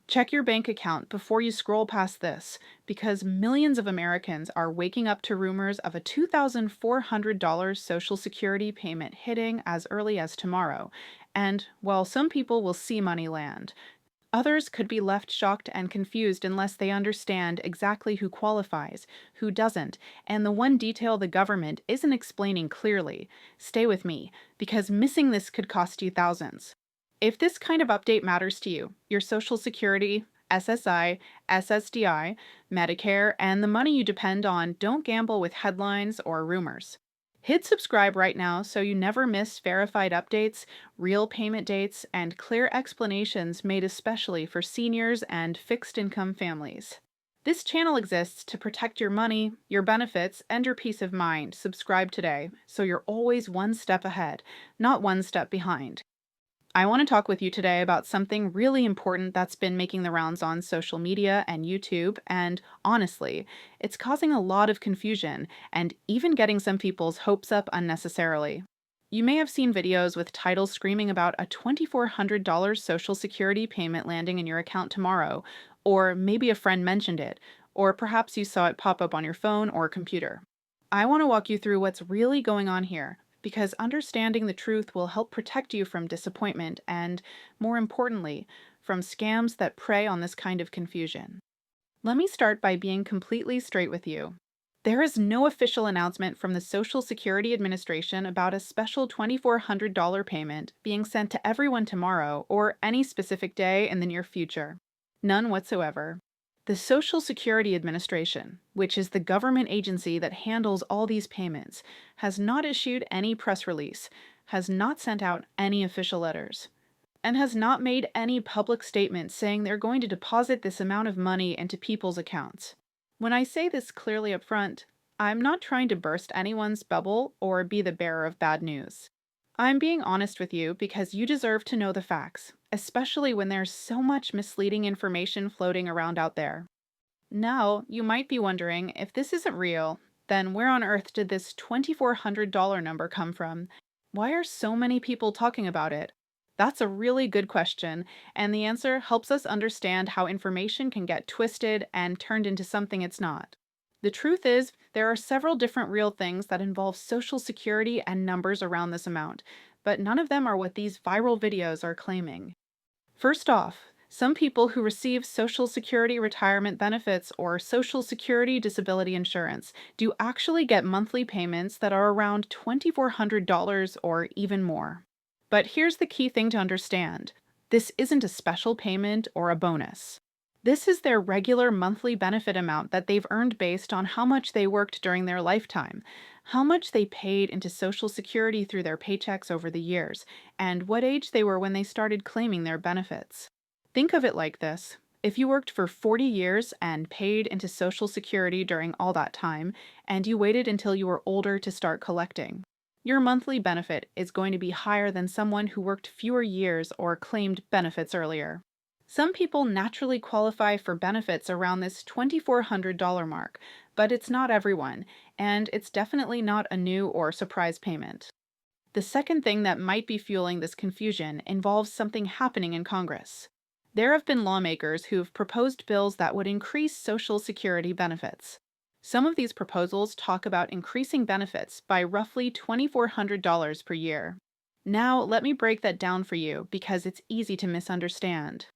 Check your bank account before you scroll past this, because millions of Americans are waking up to rumors of a $2,400 Social Security payment hitting as early as tomorrow. And while some people will see money land, others could be left shocked and confused unless they understand exactly who qualifies, who doesn't, and the one detail the government isn't explaining clearly. Stay with me, because missing this could cost you thousands. If this kind of update matters to you, your Social Security, SSI, SSDI, Medicare, and the money you depend on, don't gamble with headlines or rumors. Hit subscribe right now so you never miss verified updates, real payment dates, and clear explanations made especially for seniors and fixed income families. This channel exists to protect your money, your benefits, and your peace of mind. Subscribe today so you're always one step ahead, not one step behind. I want to talk with you today about something really important that's been making the rounds on social media and YouTube, and honestly, it's causing a lot of confusion and even getting some people's hopes up unnecessarily. You may have seen videos with titles screaming about a $2,400 Social Security payment landing in your account tomorrow, or maybe a friend mentioned it, or perhaps you saw it pop up on your phone or computer. I want to walk you through what's really going on here, because understanding the truth will help protect you from disappointment and, more importantly, from scams that prey on this kind of confusion. Let me start by being completely straight with you. There is no official announcement from the Social Security Administration about a special $2,400 payment being sent to everyone tomorrow or any specific day in the near future. None whatsoever. The Social Security Administration, which is the government agency that handles all these payments, has not issued any press release, has not sent out any official letters, and has not made any public statement saying they're going to deposit this amount of money into people's accounts. When I say this clearly up front, I'm not trying to burst anyone's bubble or be the bearer of bad news. I'm being honest with you because you deserve to know the facts, especially when there's so much misleading information floating around out there. Now, you might be wondering, if this isn't real, then where on earth did this $2,400 number come from? Why are so many people talking about it? That's a really good question, and the answer helps us understand how information can get twisted and turned into something it's not. The truth is, there are several different real things that involve Social Security and numbers around this amount, but none of them are what these viral videos are claiming. First off, some people who receive Social Security retirement benefits or Social Security disability insurance do actually get monthly payments that are around $2,400 or even more. But here's the key thing to understand. This isn't a special payment or a bonus. This is their regular monthly benefit amount that they've earned based on how much they worked during their lifetime, how much they paid into Social Security through their paychecks over the years, and what age they were when they started claiming their benefits. Think of it like this. If you worked for 40 years and paid into Social Security during all that time, and you waited until you were older to start collecting, your monthly benefit is going to be higher than someone who worked fewer years or claimed benefits earlier. Some people naturally qualify for benefits around this $2,400 mark, but it's not everyone, and it's definitely not a new or surprise payment. The second thing that might be fueling this confusion involves something happening in Congress. There have been lawmakers who've proposed bills that would increase Social Security benefits. Some of these proposals talk about increasing benefits by roughly $2,400 per year. Now, let me break that down for you because it's easy to misunderstand.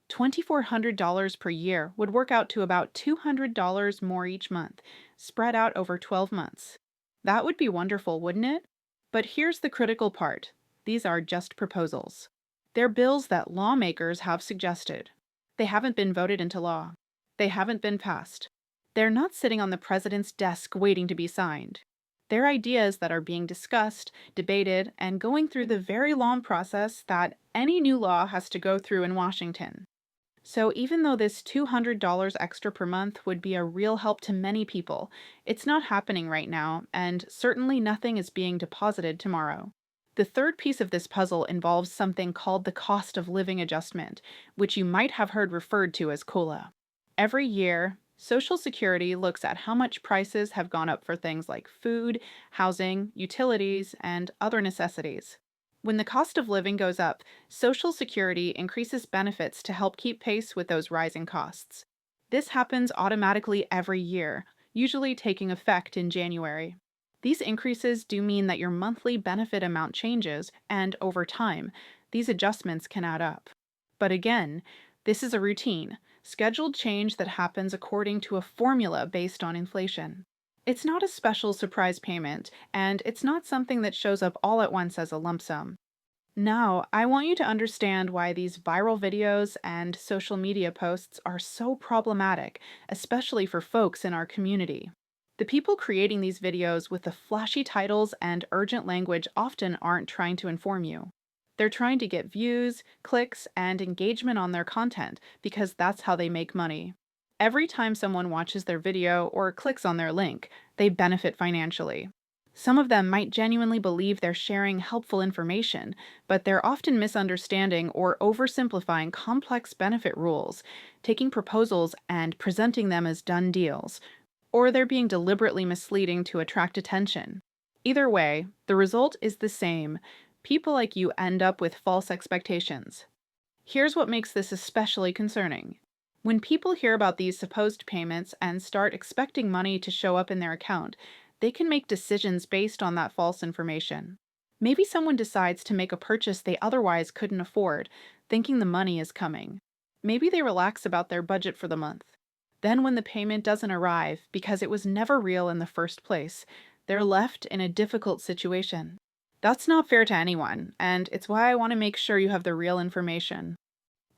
$2,400 per year would work out to about $200 more each month, spread out over 12 months. That would be wonderful, wouldn't it? But here's the critical part. These are just proposals. They're bills that lawmakers have suggested. They haven't been voted into law. They haven't been passed. They're not sitting on the president's desk waiting to be signed. They're ideas that are being discussed, debated, and going through the very long process that any new law has to go through in Washington. So even though this $200 extra per month would be a real help to many people, it's not happening right now, and certainly nothing is being deposited tomorrow. The third piece of this puzzle involves something called the cost of living adjustment, which you might have heard referred to as COLA. Every year, Social Security looks at how much prices have gone up for things like food, housing, utilities, and other necessities. When the cost of living goes up, Social Security increases benefits to help keep pace with those rising costs. This happens automatically every year, usually taking effect in January. These increases do mean that your monthly benefit amount changes, and over time, these adjustments can add up. But again, this is a routine, scheduled change that happens according to a formula based on inflation. It's not a special surprise payment, and it's not something that shows up all at once as a lump sum. Now, I want you to understand why these viral videos and social media posts are so problematic, especially for folks in our community. The people creating these videos with the flashy titles and urgent language often aren't trying to inform you. They're trying to get views, clicks, and engagement on their content because that's how they make money. Every time someone watches their video or clicks on their link, they benefit financially. Some of them might genuinely believe they're sharing helpful information, but they're often misunderstanding or oversimplifying complex benefit rules, taking proposals and presenting them as done deals, or they're being deliberately misleading to attract attention. Either way, the result is the same. People like you end up with false expectations. Here's what makes this especially concerning. When people hear about these supposed payments and start expecting money to show up in their account, they can make decisions based on that false information. Maybe someone decides to make a purchase they otherwise couldn't afford, thinking the money is coming. Maybe they relax about their budget for the month. Then, when the payment doesn't arrive because it was never real in the first place, they're left in a difficult situation. That's not fair to anyone, and it's why I want to make sure you have the real information.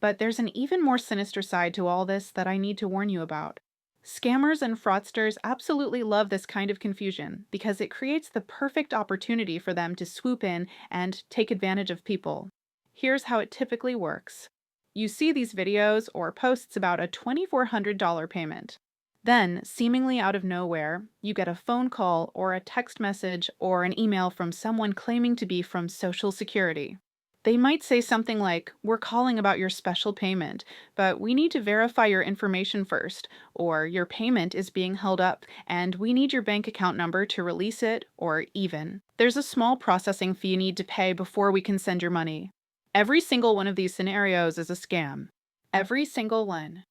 But there's an even more sinister side to all this that I need to warn you about. Scammers and fraudsters absolutely love this kind of confusion because it creates the perfect opportunity for them to swoop in and take advantage of people. Here's how it typically works. You see these videos or posts about a $2,400 payment. Then, seemingly out of nowhere, you get a phone call or a text message or an email from someone claiming to be from Social Security. They might say something like, "We're calling about your special payment, but we need to verify your information first," or "Your payment is being held up, and we need your bank account number to release it," or even, "There's a small processing fee you need to pay before we can send your money." Every single one of these scenarios is a scam. Every single one.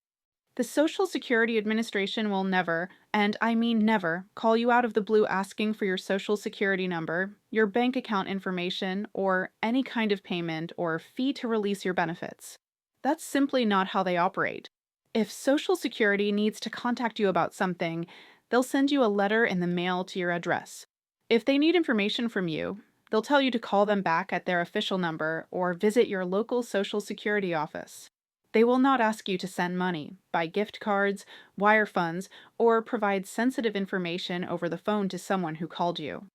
The Social Security Administration will never, and I mean never, call you out of the blue asking for your Social Security number, your bank account information, or any kind of payment or fee to release your benefits. That's simply not how they operate. If Social Security needs to contact you about something, they'll send you a letter in the mail to your address. If they need information from you, they'll tell you to call them back at their official number or visit your local Social Security office. They will not ask you to send money, buy gift cards, wire funds, or provide sensitive information over the phone to someone who called you.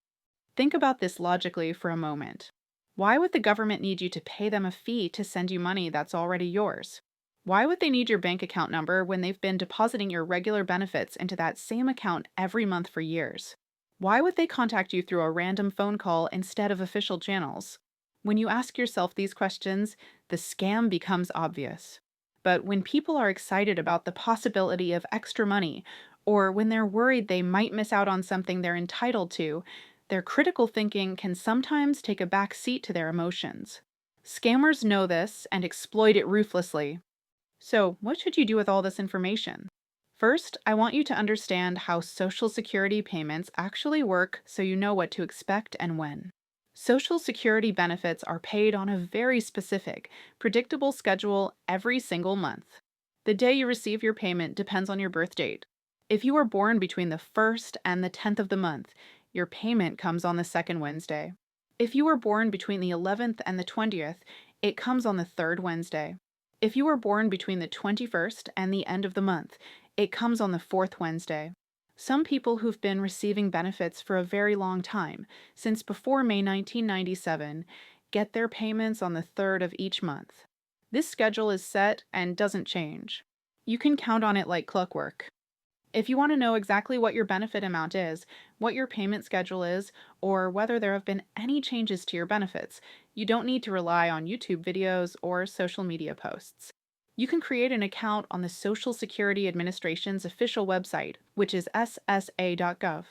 Think about this logically for a moment. Why would the government need you to pay them a fee to send you money that's already yours? Why would they need your bank account number when they've been depositing your regular benefits into that same account every month for years? Why would they contact you through a random phone call instead of official channels? When you ask yourself these questions, the scam becomes obvious. But when people are excited about the possibility of extra money, or when they're worried they might miss out on something they're entitled to, their critical thinking can sometimes take a back seat to their emotions. Scammers know this and exploit it ruthlessly. So, what should you do with all this information? First, I want you to understand how Social Security payments actually work so you know what to expect and when. Social Security benefits are paid on a very specific, predictable schedule every single month. The day you receive your payment depends on your birth date. If you are born between the 1st and the 10th of the month, your payment comes on the second Wednesday. If you are born between the 11th and the 20th, it comes on the third Wednesday. If you are born between the 21st and the end of the month, it comes on the fourth Wednesday. Some people who've been receiving benefits for a very long time, since before May 1997, get their payments on the third of each month. This schedule is set and doesn't change. You can count on it like clockwork. If you want to know exactly what your benefit amount is, what your payment schedule is, or whether there have been any changes to your benefits, you don't need to rely on YouTube videos or social media posts. You can create an account on the Social Security Administration's official website, which is ssa.gov.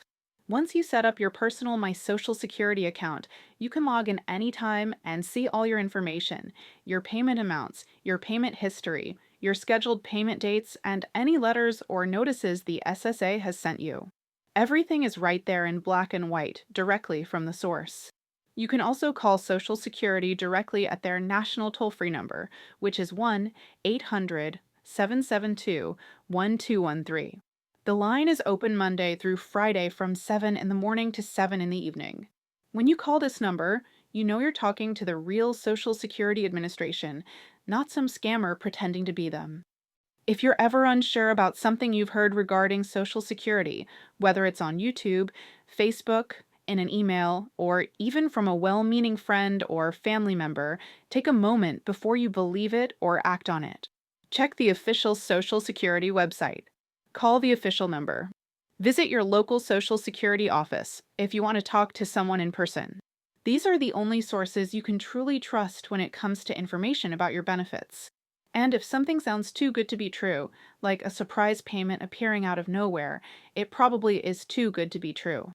Once you set up your personal My Social Security account, you can log in anytime and see all your information, your payment amounts, your payment history, your scheduled payment dates, and any letters or notices the SSA has sent you. Everything is right there in black and white, directly from the source. You can also call Social Security directly at their national toll-free number, which is 1-800-772-1213. The line is open Monday through Friday from 7 in the morning to 7 in the evening. When you call this number, you know you're talking to the real Social Security Administration, not some scammer pretending to be them. If you're ever unsure about something you've heard regarding Social Security, whether it's on YouTube, Facebook, in an email, or even from a well-meaning friend or family member, take a moment before you believe it or act on it. Check the official Social Security website. Call the official number. Visit your local Social Security office if you want to talk to someone in person. These are the only sources you can truly trust when it comes to information about your benefits. And if something sounds too good to be true, like a surprise payment appearing out of nowhere, it probably is too good to be true.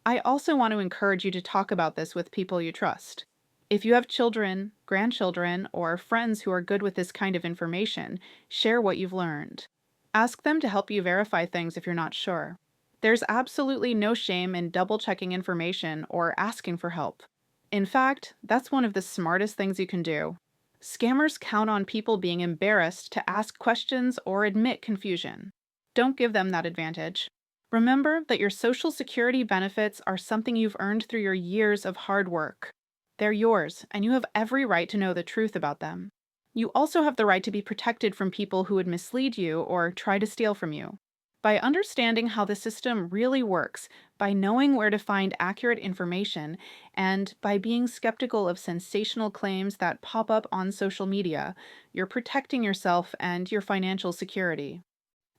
I also want to encourage you to talk about this with people you trust. If you have children, grandchildren, or friends who are good with this kind of information, share what you've learned. Ask them to help you verify things if you're not sure. There's absolutely no shame in double-checking information or asking for help. In fact, that's one of the smartest things you can do. Scammers count on people being embarrassed to ask questions or admit confusion. Don't give them that advantage. Remember that your Social Security benefits are something you've earned through your years of hard work. They're yours, and you have every right to know the truth about them. You also have the right to be protected from people who would mislead you or try to steal from you. By understanding how the system really works, by knowing where to find accurate information, and by being skeptical of sensational claims that pop up on social media, you're protecting yourself and your financial security.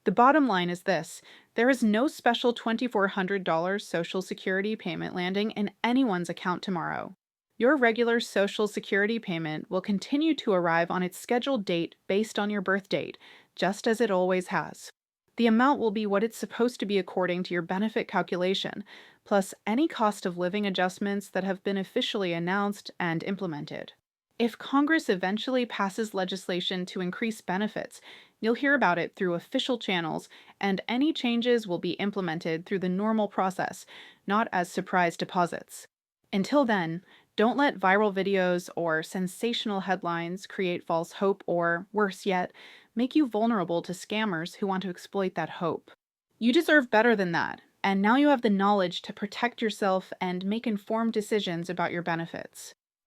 The bottom line is this: there is no special $2,400 Social Security payment landing in anyone's account tomorrow. Your regular Social Security payment will continue to arrive on its scheduled date based on your birth date, just as it always has. The amount will be what it's supposed to be according to your benefit calculation, plus any cost of living adjustments that have been officially announced and implemented. If Congress eventually passes legislation to increase benefits, you'll hear about it through official channels, and any changes will be implemented through the normal process, not as surprise deposits. Until then, don't let viral videos or sensational headlines create false hope or, worse yet, make you vulnerable to scammers who want to exploit that hope. You deserve better than that, and now you have the knowledge to protect yourself and make informed decisions about your benefits.